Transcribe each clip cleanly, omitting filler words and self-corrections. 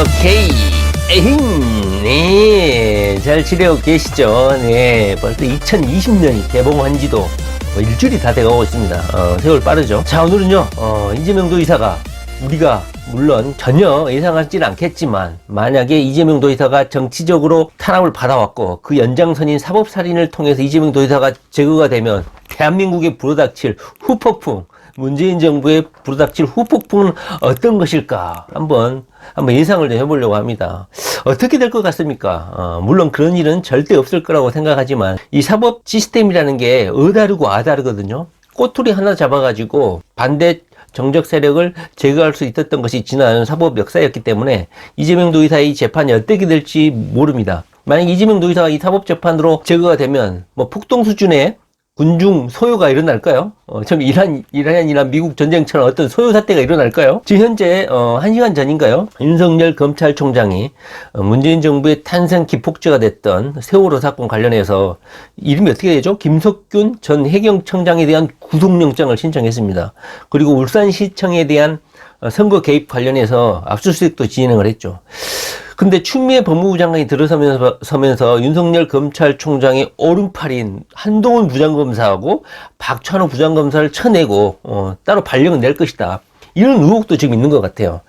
오케이. 에힝. 네, 잘 지내고 계시죠? 네, 벌써 2020년이 개봉한 지도 일주일이 다 돼가고 있습니다. 세월 빠르죠? 자, 오늘은요, 이재명 도지사가 우리가 물론 전혀 예상하지는 않겠지만 만약에 이재명 도지사가 정치적으로 탄압을 받아왔고 그 연장선인 사법살인을 통해서 이재명 도지사가 제거가 되면 대한민국에 불어닥칠 후폭풍, 문재인 정부의 불어닥칠 후폭풍은 어떤 것일까 한번 예상을 좀 해보려고 합니다. 어떻게 될 것 같습니까? 물론 그런 일은 절대 없을 거라고 생각하지만 이 사법 시스템이라는 게 어다르고 아다르거든요. 꼬투리 하나 잡아가지고 반대 정적 세력을 제거할 수 있었던 것이 지난 사법 역사였기 때문에 이재명 도지사의 재판이 어떻게 될지 모릅니다. 만약 이재명 도지사가 이 사법 재판으로 제거가 되면 뭐 폭동 수준의 군중 소요가 일어날까요? 좀 이란 미국 전쟁처럼 어떤 소요 사태가 일어날까요? 지금 현재 1시간 전인가요? 윤석열 검찰총장이 문재인 정부의 탄생 기폭제가 됐던 세월호 사건 관련해서 이름이 어떻게 되죠? 김석균 전 해경청장에 대한 구속영장을 신청했습니다. 그리고 울산시청에 대한 선거 개입 관련해서 압수수색도 진행을 했죠. 근데 추미애 법무부 장관이 들어서면서 윤석열 검찰총장의 오른팔인 한동훈 부장검사하고 박찬호 부장검사를 쳐내고 따로 발령을 낼 것이다. 이런 의혹도 지금 있는 것 같아요.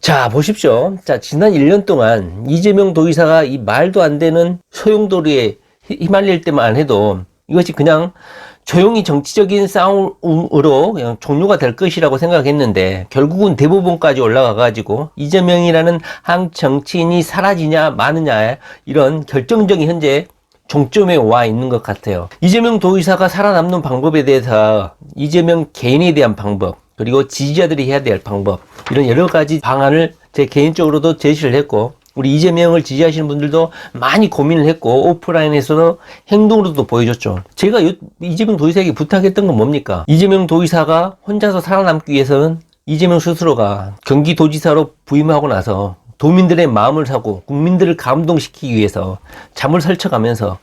자, 보십시오. 자, 지난 1년 동안 이재명 도지사가 이 말도 안 되는 소용돌이에 휘말릴 때만 해도 이것이 그냥 조용히 정치적인 싸움으로 그냥 종료가 될 것이라고 생각했는데 결국은 대법원까지 올라가가지고 이재명이라는 한 정치인이 사라지냐 마느냐 이런 결정적인 현재 종점에 와 있는 것 같아요. 이재명 도지사가 살아남는 방법에 대해서 이재명 개인에 대한 방법 그리고 지지자들이 해야 될 방법 이런 여러 가지 방안을 제 개인적으로도 제시를 했고 우리 이재명을 지지하시는 분들도 많이 고민을 했고 오프라인에서도 행동으로도 보여줬죠. 제가 이재명 도지사에게 부탁했던 건 뭡니까? 이재명 도지사가 혼자서 살아남기 위해서는 이재명 스스로가 경기도지사로 부임하고 나서 도민들의 마음을 사고 국민들을 감동시키기 위해서 잠을 설쳐가면서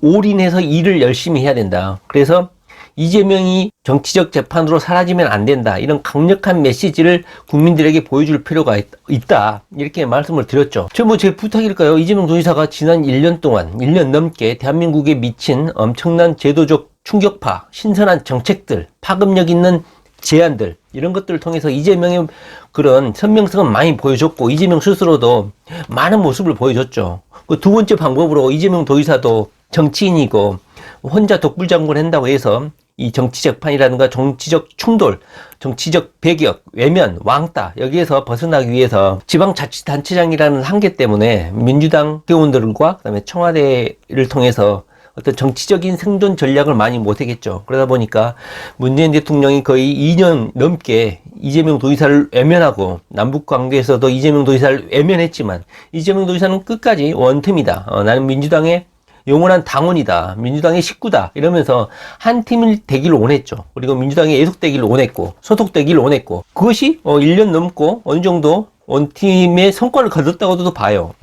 올인해서 일을 열심히 해야 된다. 그래서 이재명이 정치적 재판으로 사라지면 안 된다. 이런 강력한 메시지를 국민들에게 보여줄 필요가 있다. 이렇게 말씀을 드렸죠. 제 부탁일까요? 이재명 도지사가 지난 1년 동안, 1년 넘게 대한민국에 미친 엄청난 제도적 충격파, 신선한 정책들, 파급력 있는 제안들, 이런 것들을 통해서 이재명의 그런 선명성은 많이 보여줬고, 이재명 스스로도 많은 모습을 보여줬죠. 그 두 번째 방법으로 이재명 도지사도 정치인이고, 혼자 독불장군을 한다고 해서 이 정치 재판이라든가 정치적 충돌, 정치적 배격, 외면, 왕따 여기에서 벗어나기 위해서 지방자치단체장이라는 한계 때문에 민주당 회원들과 그다음에 청와대를 통해서 어떤 정치적인 생존 전략을 많이 못하겠죠. 그러다 보니까 문재인 대통령이 거의 2년 넘게 이재명 도지사를 외면하고 남북 관계에서도 이재명 도지사를 외면했지만 이재명 도지사는 끝까지 원팀이다. 나는 민주당의 영원한 당원이다. 민주당의 식구다. 이러면서 한 팀이 되기를 원했죠. 그리고 민주당에 예속되기를 원했고 소속되기를 원했고 그것이 1년 넘고 어느 정도 원팀의 성과를 거뒀다고도 봐요.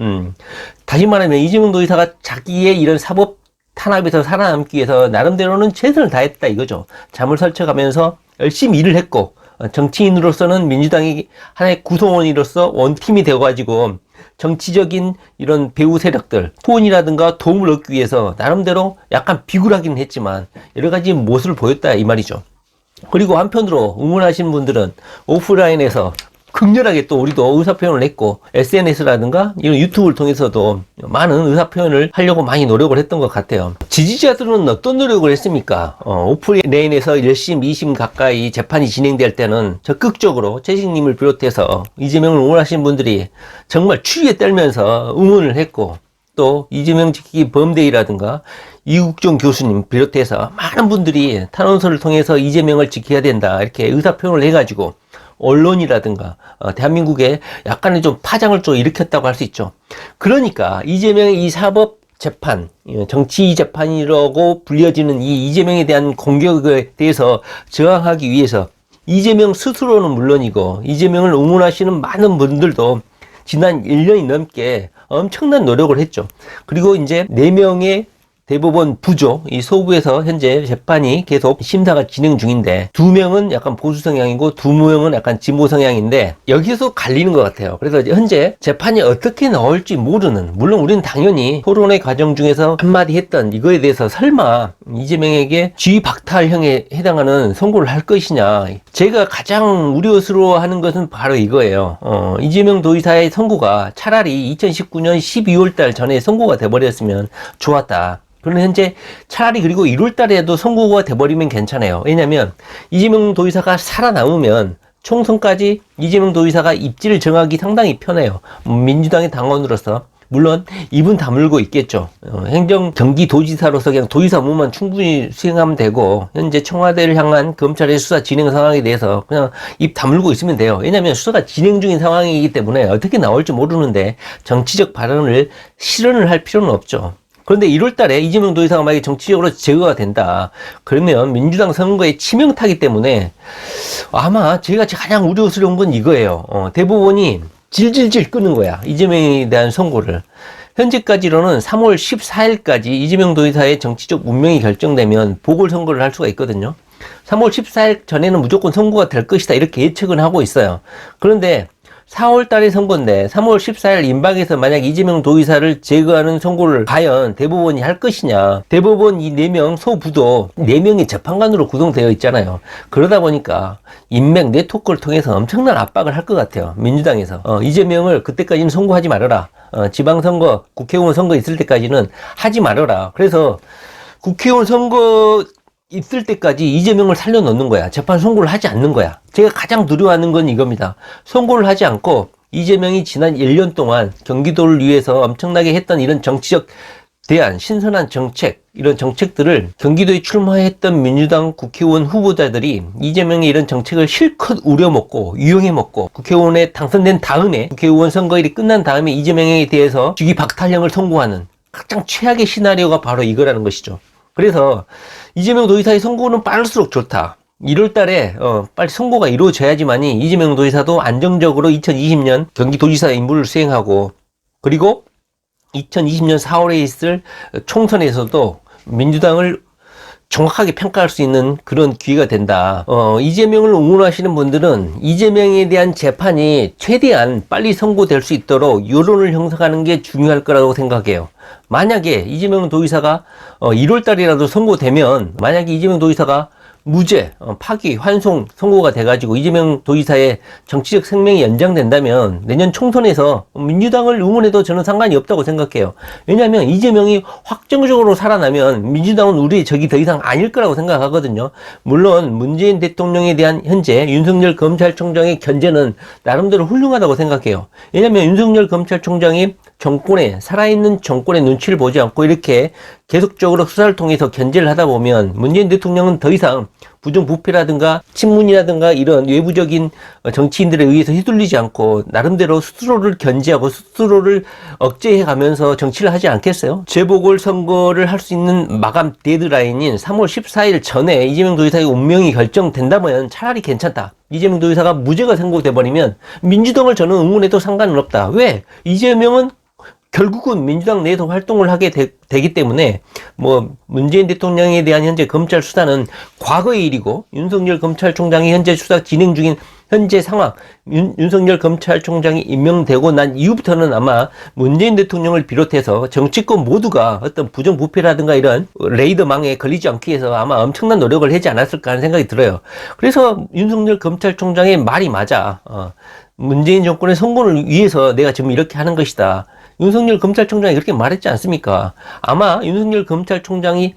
다시 말하면 이재명 도지사가 자기의 이런 사법 탄압에서 살아남기 위해서 나름대로는 최선을 다했다 이거죠. 잠을 설쳐가면서 열심히 일을 했고 정치인으로서는 민주당이 하나의 구성원으로서 원팀이 되어가지고 정치적인 이런 배후 세력들, 후원이라든가 도움을 얻기 위해서 나름대로 약간 비굴하긴 했지만 여러 가지 모습을 보였다 이 말이죠. 그리고 한편으로 응원하시는 분들은 오프라인에서 극렬하게 또 우리도 의사표현을 했고 SNS라든가 이런 유튜브를 통해서도 많은 의사표현을 하려고 많이 노력을 했던 것 같아요. 지지자들은 어떤 노력을 했습니까? 오프라인에서 1심, 2심 가까이 재판이 진행될 때는 적극적으로 최식님을 비롯해서 이재명을 응원하시는 분들이 정말 추위에 떨면서 응원을 했고 또 이재명 지키기 범대위라든가 이국종 교수님 비롯해서 많은 분들이 탄원서를 통해서 이재명을 지켜야 된다 이렇게 의사표현을 해가지고 언론이라든가 대한민국에 약간의 좀 파장을 좀 일으켰다고 할 수 있죠. 그러니까 이재명의 이 사법 재판, 정치 재판이라고 불려지는 이 이재명에 대한 공격에 대해서 저항하기 위해서 이재명 스스로는 물론이고 이재명을 응원하시는 많은 분들도 지난 1년이 넘게 엄청난 노력을 했죠. 그리고 이제 4명의 대법원 부죠. 이 소부에서 현재 재판이 계속 심사가 진행 중인데 2명은 약간 보수 성향이고 2명은 약간 진보 성향인데 여기서 갈리는 것 같아요. 그래서 현재 재판이 어떻게 나올지 모르는, 물론 우리는 당연히 토론의 과정 중에서 한마디 했던 이거에 대해서 설마 이재명에게 쥐 박탈형에 해당하는 선고를 할 것이냐, 제가 가장 우려스러워하는 것은 바로 이거예요. 이재명 도지사의 선고가 차라리 2019년 12월 달 전에 선고가 돼버렸으면 좋았다. 그런데 현재 차라리 그리고 1월 달에도 선고가 돼버리면 괜찮아요. 왜냐면 이재명 도지사가 살아남으면 총선까지 이재명 도지사가 입지를 정하기 상당히 편해요. 민주당의 당원으로서. 물론 입은 다물고 있겠죠. 행정 경기도지사로서 그냥 도지사 업무만 충분히 수행하면 되고, 현재 청와대를 향한 검찰의 수사 진행 상황에 대해서 그냥 입 다물고 있으면 돼요. 왜냐하면 수사가 진행 중인 상황이기 때문에 어떻게 나올지 모르는데 정치적 발언을 실언을 할 필요는 없죠. 그런데 1월 달에 이재명 도지사가 만약에 정치적으로 제거가 된다. 그러면 민주당 선거에 치명타기 때문에 아마 제가 가장 우려스러운 건 이거예요. 대법원이 질질질 끄는 거야. 이재명에 대한 선고를. 현재까지로는 3월 14일까지 이재명 도지사의 정치적 운명이 결정되면 보궐선거를 할 수가 있거든요. 3월 14일 전에는 무조건 선고가 될 것이다. 이렇게 예측은 하고 있어요. 그런데 4월 달에 선거인데 3월 14일 임박에서 만약 이재명 도지사를 제거하는 선고를 과연 대법원이 할 것이냐. 대법원 이 4명 소부도 4명이 재판관으로 구성되어 있잖아요. 그러다 보니까 인맥 네트워크를 통해서 엄청난 압박을 할 것 같아요. 민주당에서. 이재명을 그때까지는 선고하지 말아라. 지방선거, 국회의원 선거 있을 때까지는 하지 말아라. 그래서 국회의원 선거 있을 때까지 이재명을 살려놓는 거야. 재판 선고를 하지 않는 거야. 제가 가장 두려워하는 건 이겁니다. 선고를 하지 않고 이재명이 지난 1년 동안 경기도를 위해서 엄청나게 했던 이런 정치적 대안, 신선한 정책, 이런 정책들을 경기도에 출마했던 민주당 국회의원 후보자들이 이재명의 이런 정책을 실컷 우려먹고 유용해먹고 국회의원에 당선된 다음에 국회의원 선거일이 끝난 다음에 이재명에 대해서 쥐 박탈형을 선고하는 가장 최악의 시나리오가 바로 이거라는 것이죠. 그래서 이재명 도지사의 선고는 빠를수록 좋다. 1월 달에 빨리 선고가 이루어져야지만이 이재명 도지사도 안정적으로 2020년 경기도지사 임무를 수행하고, 그리고 2020년 4월에 있을 총선에서도 민주당을 정확하게 평가할 수 있는 그런 기회가 된다. 이재명을 응원하시는 분들은 이재명에 대한 재판이 최대한 빨리 선고될 수 있도록 여론을 형성하는 게 중요할 거라고 생각해요. 만약에 이재명 도지사가 1월 달이라도 선고되면, 만약에 이재명 도지사가 무죄, 파기, 환송 선고가 돼가지고 이재명 도지사의 정치적 생명이 연장된다면 내년 총선에서 민주당을 응원해도 저는 상관이 없다고 생각해요. 왜냐하면 이재명이 확정적으로 살아나면 민주당은 우리의 적이 더 이상 아닐 거라고 생각하거든요. 물론 문재인 대통령에 대한 현재 윤석열 검찰총장의 견제는 나름대로 훌륭하다고 생각해요. 왜냐하면 윤석열 검찰총장이 정권에, 살아있는 정권의 눈치를 보지 않고 이렇게 계속적으로 수사를 통해서 견제를 하다 보면 문재인 대통령은 더 이상 부정부패라든가 친문이라든가 이런 외부적인 정치인들에 의해서 휘둘리지 않고 나름대로 스스로를 견제하고 스스로를 억제해 가면서 정치를 하지 않겠어요? 재보궐선거를 할 수 있는 마감 데드라인인 3월 14일 전에 이재명 도지사의 운명이 결정된다면 차라리 괜찮다. 이재명 도지사가 무죄가 선고돼 버리면 민주당을 저는 응원해도 상관은 없다. 왜? 이재명은 결국은 민주당 내에서 활동을 하게 되기 때문에 문재인 대통령에 대한 현재 검찰 수사는 과거의 일이고, 윤석열 검찰총장이 현재 수사 진행 중인 현재 상황, 윤석열 검찰총장이 임명되고 난 이후부터는 아마 문재인 대통령을 비롯해서 정치권 모두가 어떤 부정부패라든가 이런 레이더망에 걸리지 않기 위해서 아마 엄청난 노력을 하지 않았을까 하는 생각이 들어요. 그래서 윤석열 검찰총장의 말이 맞아. 문재인 정권의 선거를 위해서 내가 지금 이렇게 하는 것이다. 윤석열 검찰총장이 그렇게 말했지 않습니까? 아마 윤석열 검찰총장이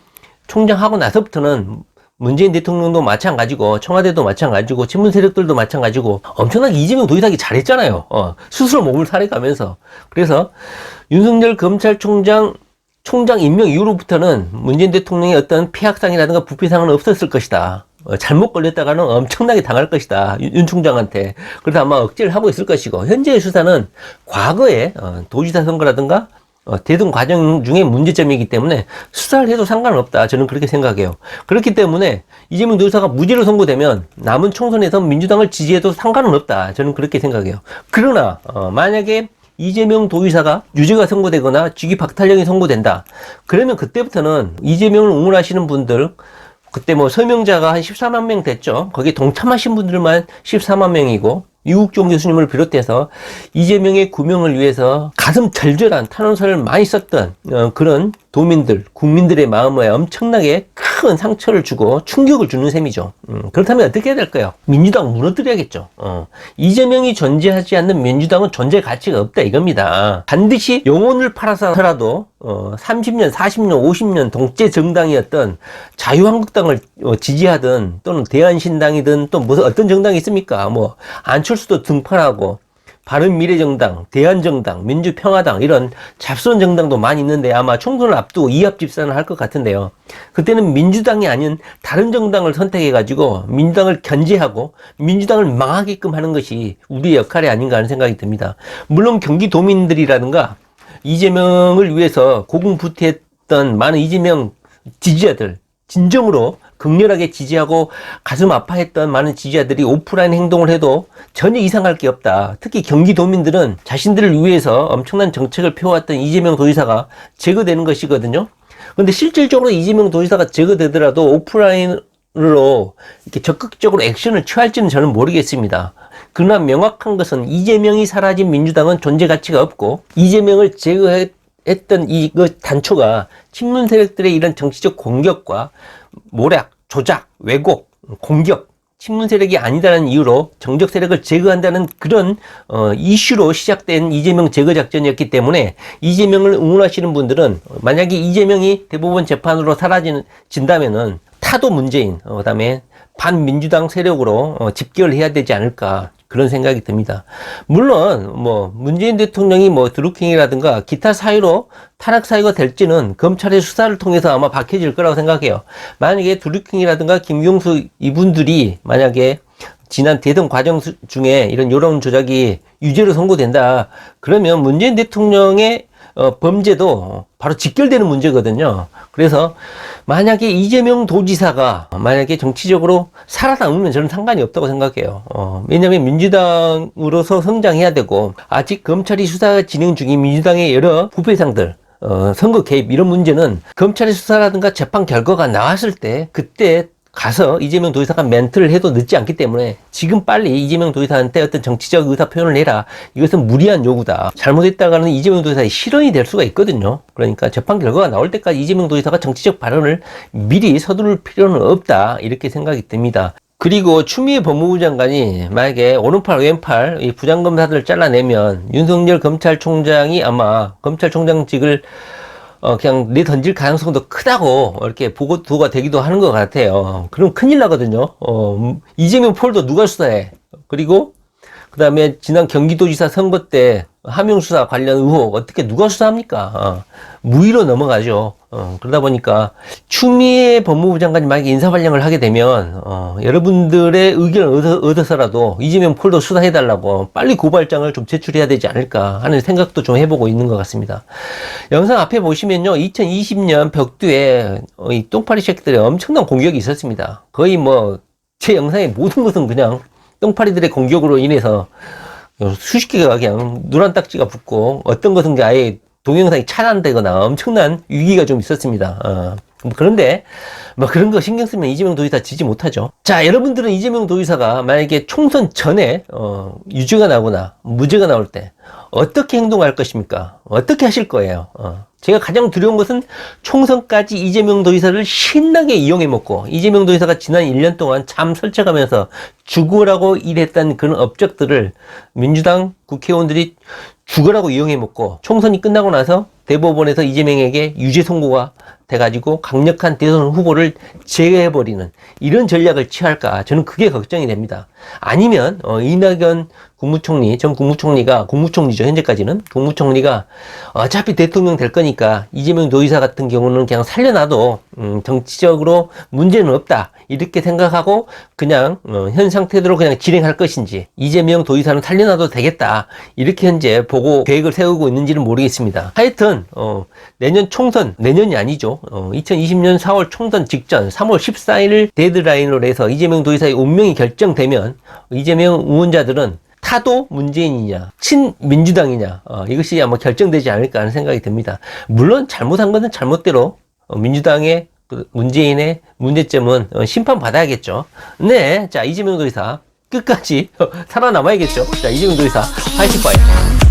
총장하고 나서부터는 문재인 대통령도 마찬가지고 청와대도 마찬가지고 친문 세력들도 마찬가지고 엄청나게 이재명 도지사기 잘했잖아요. 스스로 몸을 살해가면서. 그래서 윤석열 검찰총장 임명 이후로부터는 문재인 대통령의 어떤 폐악상이라든가 부패상은 없었을 것이다. 잘못 걸렸다가는 엄청나게 당할 것이다. 윤 총장한테. 그래서 아마 억제를 하고 있을 것이고, 현재의 수사는 과거에 도지사 선거라든가 대선 과정 중에 문제점이기 때문에 수사를 해도 상관은 없다. 저는 그렇게 생각해요. 그렇기 때문에 이재명 도지사가 무죄로 선고되면 남은 총선에서 민주당을 지지해도 상관은 없다. 저는 그렇게 생각해요. 그러나 만약에 이재명 도의사가 유죄가 선고되거나 직위 박탈령이 선고된다. 그러면 그때부터는 이재명을 응원하시는 분들, 그때 뭐 서명자가 한 14만 명 됐죠. 거기에 동참하신 분들만 14만 명이고, 유국종 교수님을 비롯해서 이재명의 구명을 위해서 가슴 절절한 탄원서를 많이 썼던 그런 도민들, 국민들의 마음에 엄청나게 큰 상처를 주고 충격을 주는 셈이죠. 그렇다면 어떻게 해야 될까요? 민주당 무너뜨려야겠죠. 이재명이 존재하지 않는 민주당은 존재 가치가 없다 이겁니다. 반드시 영혼을 팔아서라도 30년, 40년, 50년 독재 정당이었던 자유한국당을 지지하든 또는 대한신당이든 또 무슨 어떤 정당이 있습니까? 뭐 안철수도 등판하고 바른미래정당, 대한정당, 민주평화당 이런 잡스러운 정당도 많이 있는데 아마 총선을 앞두고 이합집산을 할 것 같은데요. 그때는 민주당이 아닌 다른 정당을 선택해가지고 민주당을 견제하고 민주당을 망하게끔 하는 것이 우리의 역할이 아닌가 하는 생각이 듭니다. 물론 경기도민들이라든가 이재명을 위해서 고군분투했던 많은 이재명 지지자들, 진정으로 극렬하게 지지하고 가슴 아파했던 많은 지지자들이 오프라인 행동을 해도 전혀 이상할 게 없다. 특히 경기도민들은 자신들을 위해서 엄청난 정책을 펴왔던 이재명 도지사가 제거되는 것이거든요. 그런데 실질적으로 이재명 도지사가 제거되더라도 오프라인으로 이렇게 적극적으로 액션을 취할지는 저는 모르겠습니다. 그러나 명확한 것은 이재명이 사라진 민주당은 존재 가치가 없고, 이재명을 제거했던 이 단초가 친문 세력들의 이런 정치적 공격과 모략, 조작, 왜곡, 공격, 친문 세력이 아니다라는 이유로 정적 세력을 제거한다는 그런 이슈로 시작된 이재명 제거 작전이었기 때문에 이재명을 응원하시는 분들은 만약에 이재명이 대법원 재판으로 사라진다면은 타도 문재인, 그다음에 반민주당 세력으로 집결을 해야 되지 않을까 그런 생각이 듭니다. 물론 뭐 문재인 대통령이 뭐 드루킹이라든가 기타 사유로 탄핵 사유가 될지는 검찰의 수사를 통해서 아마 밝혀질 거라고 생각해요. 만약에 드루킹이라든가 김경수 이분들이 만약에 지난 대선 과정 중에 이런 여론 조작이 유죄로 선고된다. 그러면 문재인 대통령의 범죄도 바로 직결되는 문제거든요. 그래서 만약에 이재명 도지사가 만약에 정치적으로 살아남으면 저는 상관이 없다고 생각해요. 왜냐하면 민주당으로서 성장해야 되고, 아직 검찰이 수사 진행 중인 민주당의 여러 부패상들, 선거 개입 이런 문제는 검찰의 수사라든가 재판 결과가 나왔을 때 그때 가서 이재명 도지사가 멘트를 해도 늦지 않기 때문에 지금 빨리 이재명 도지사한테 어떤 정치적 의사 표현을 해라. 이것은 무리한 요구다. 잘못했다가는 이재명 도지사의 실언이 될 수가 있거든요. 그러니까 재판 결과가 나올 때까지 이재명 도지사가 정치적 발언을 미리 서두를 필요는 없다. 이렇게 생각이 듭니다. 그리고 추미애 법무부 장관이 만약에 오른팔 왼팔 이 부장검사들을 잘라내면 윤석열 검찰총장이 아마 검찰총장직을 그냥 내던질 가능성도 크다고 이렇게 보고가 되기도 하는 것 같아요. 그럼 큰일 나거든요. 이재명 폴더 누가 수사해? 그리고 그 다음에 지난 경기도지사 선거 때 하명수사 관련 의혹 어떻게 누가 수사합니까? 무위로 넘어가죠. 그러다 보니까 추미애 법무부 장관이 만약에 인사발령을 하게 되면 여러분들의 의견을 얻어서라도 이재명 폴더 수사해달라고 빨리 고발장을 좀 제출해야 되지 않을까 하는 생각도 좀 해보고 있는 것 같습니다. 영상 앞에 보시면요, 2020년 벽두에 이 똥파리 새끼들의 엄청난 공격이 있었습니다. 거의 뭐 제 영상의 모든 것은 그냥 똥파리들의 공격으로 인해서 수십 개가 그냥 누런 딱지가 붙고, 어떤 것은 아예 동영상이 차단되거나 엄청난 위기가 좀 있었습니다. 그런데 뭐 그런 거 신경 쓰면 이재명 도지사 지지 못하죠. 자, 여러분들은 이재명 도지사가 만약에 총선 전에 유죄가 나거나 무죄가 나올 때 어떻게 행동할 것입니까? 어떻게 하실 거예요? 제가 가장 두려운 것은 총선까지 이재명 도지사를 신나게 이용해 먹고, 이재명 도지사가 지난 1년 동안 잠 설쳐가면서 죽으라고 일했던 그런 업적들을 민주당 국회의원들이 죽으라고 이용해 먹고, 총선이 끝나고 나서 대법원에서 이재명에게 유죄 선고가 돼가지고 강력한 대선 후보를 제거해버리는 이런 전략을 취할까, 저는 그게 걱정이 됩니다. 아니면 이낙연 국무총리, 전 국무총리가, 국무총리죠 현재까지는, 국무총리가 어차피 대통령 될 거니까 이재명 도지사 같은 경우는 그냥 살려놔도 정치적으로 문제는 없다 이렇게 생각하고 그냥 현 상태대로 그냥 진행할 것인지, 이재명 도지사는 살려놔도 되겠다 이렇게 현재 보고 계획을 세우고 있는지는 모르겠습니다. 하여튼 내년 총선, 내년이 아니죠, 2020년 4월 총선 직전 3월 14일 데드라인으로 해서 이재명 도지사의 운명이 결정되면 이재명 의원자들은 타도 문재인이냐, 친민주당이냐, 이것이 아마 결정되지 않을까 하는 생각이 듭니다. 물론 잘못한 것은 잘못대로 민주당의 문재인의 문제점은 심판받아야겠죠. 네, 자, 이재명 도지사 끝까지 살아남아야겠죠. 자, 이재명 도지사 화이팅 파이팅.